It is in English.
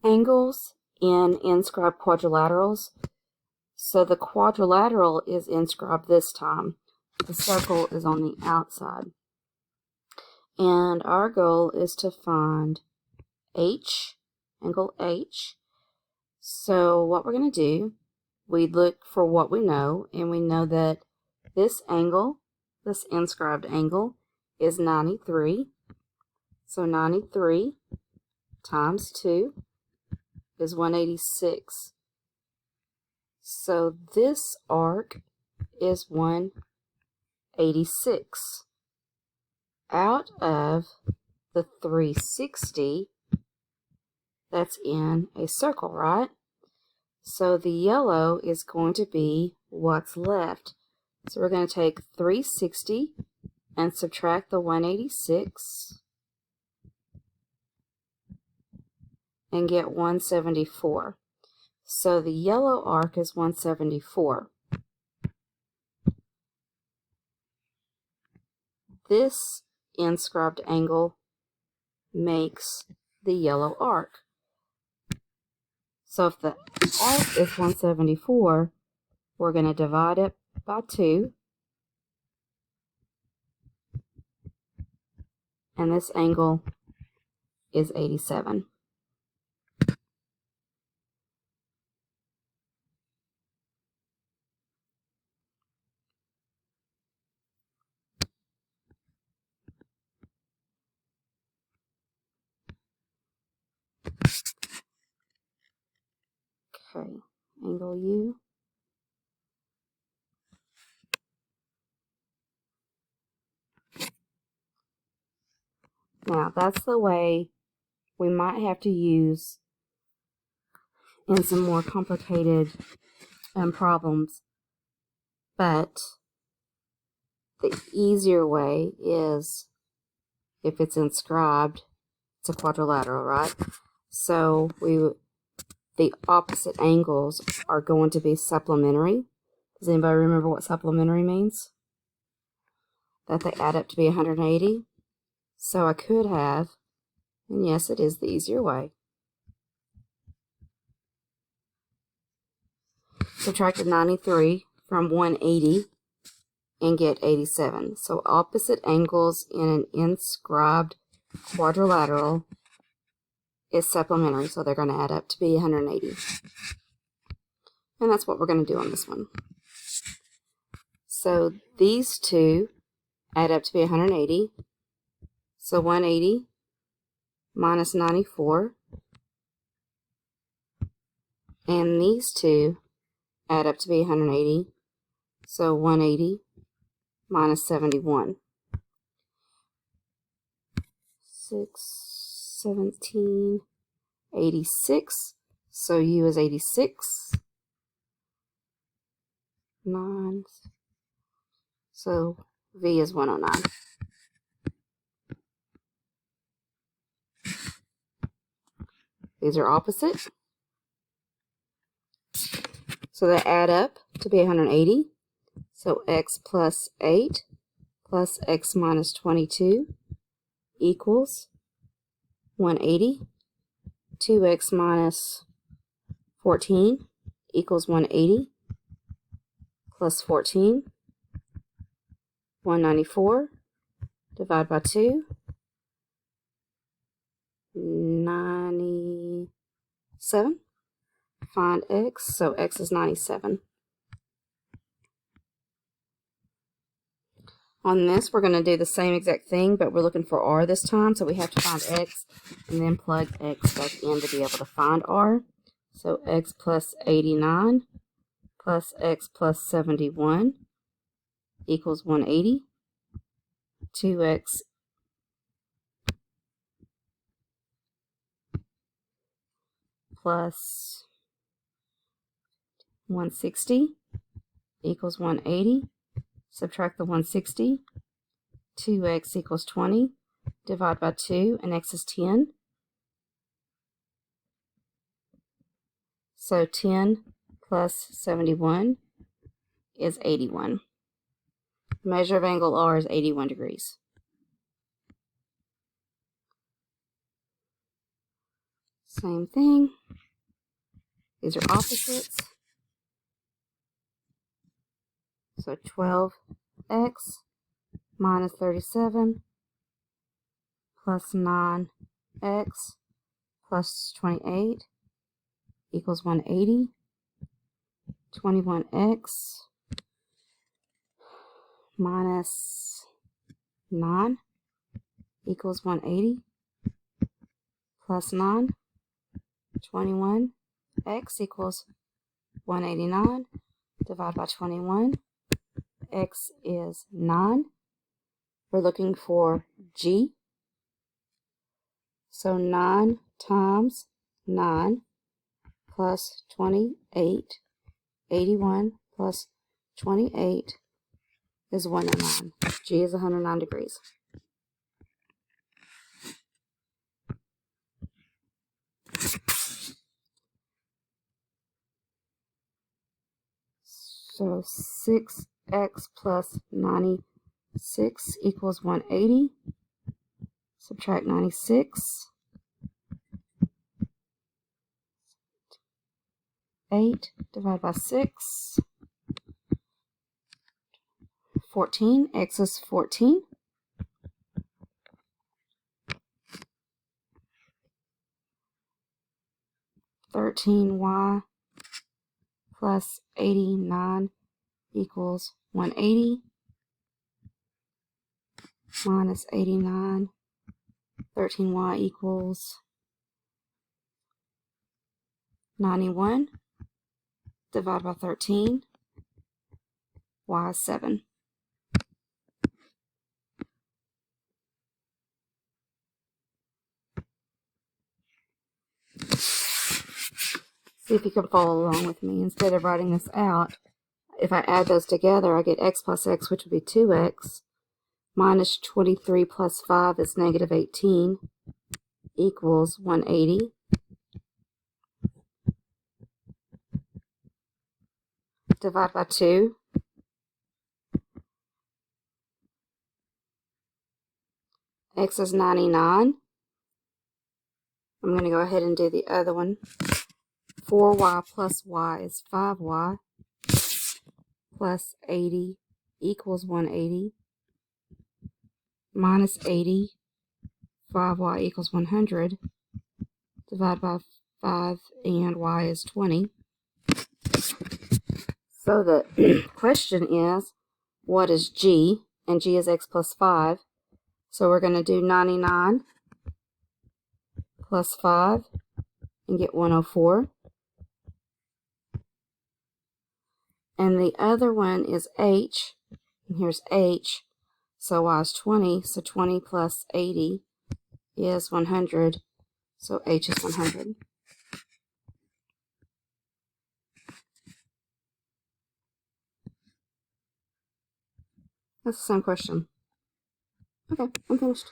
angles in inscribed quadrilaterals. So the quadrilateral is inscribed this time. The circle is on the outside. And our goal is to find H, angle H. So what we're going to do, we look for what we know, and we know that this angle, this inscribed angle, is 93. So 93 times 2 is 186. So this arc is 186 out of the 360 that's in a circle, right? So the yellow is going to be what's left. So we're going to take 360 and subtract the 186 and get 174. So the yellow arc is 174. This inscribed angle makes the yellow arc. So if the arc is 174, we're going to divide it by 2. And this angle is 87. Okay, angle U. Now that's the way we might have to use in some more complicated problems, but the easier way is if it's inscribed, it's a quadrilateral, right? So the opposite angles are going to be supplementary. Does anybody remember what supplementary means? That they add up to be 180. So I could have, and yes, it is the easier way, subtracted 93 from 180 and get 87. So opposite angles in an inscribed quadrilateral is supplementary, so they're going to add up to be 180. And that's what we're going to do on this one. So these two add up to be 180. So 180 minus 94. And these two add up to be 180. So 180 minus 71. 6, 17, 86. So U is 86. 9. So V is 109. These are opposite. So they add up to be 180. So x plus 8 plus x minus 22 equals 180. 2x minus 14 equals 180 plus 14. 194 divided by 2. 97. Find x, so x is 97. On this, we're going to do the same exact thing, but we're looking for r this time, so we have to find x and then plug x back in to be able to find r. So x plus 89 plus x plus 71 equals 180. 2x plus 160 equals 180. Subtract the 160. 2x equals 20. Divide by 2, and x is 10. So 10 plus 71 is 81. The measure of angle R is 81 degrees. Same thing. These are opposites. So 12x minus 37 plus 9x plus 28 equals 180. 21x minus 9 equals 180 plus 9. 21x equals 189. Divide by 21. X is 9. We're looking for G. So 9 times 9 plus 28. 81 plus 28 is 109. G is 109 degrees. So 6x plus 96 equals 180. Subtract 96. 8 divided by 6. 14. X is 14. 13y plus 89 equals 180 minus 89. 13y equals 91. Divide by 13. Y is 7. See if you can follow along with me. Instead of writing this out, if I add those together, I get x plus x, which would be 2x, minus 23 plus 5 is negative 18, equals 180. Divide by 2. X is 99. I'm going to go ahead and do the other one. 4y plus y is 5y plus 80 equals 180. Minus 80, 5y equals 100. Divide by 5 and y is 20. So the question is, what is g? And g is x plus 5. So we're going to do 99 plus 5 and get 104. And the other one is h, and here's h, so y is 20, so 20 plus 80 is 100, so h is 100. That's the same question. Okay, I'm finished.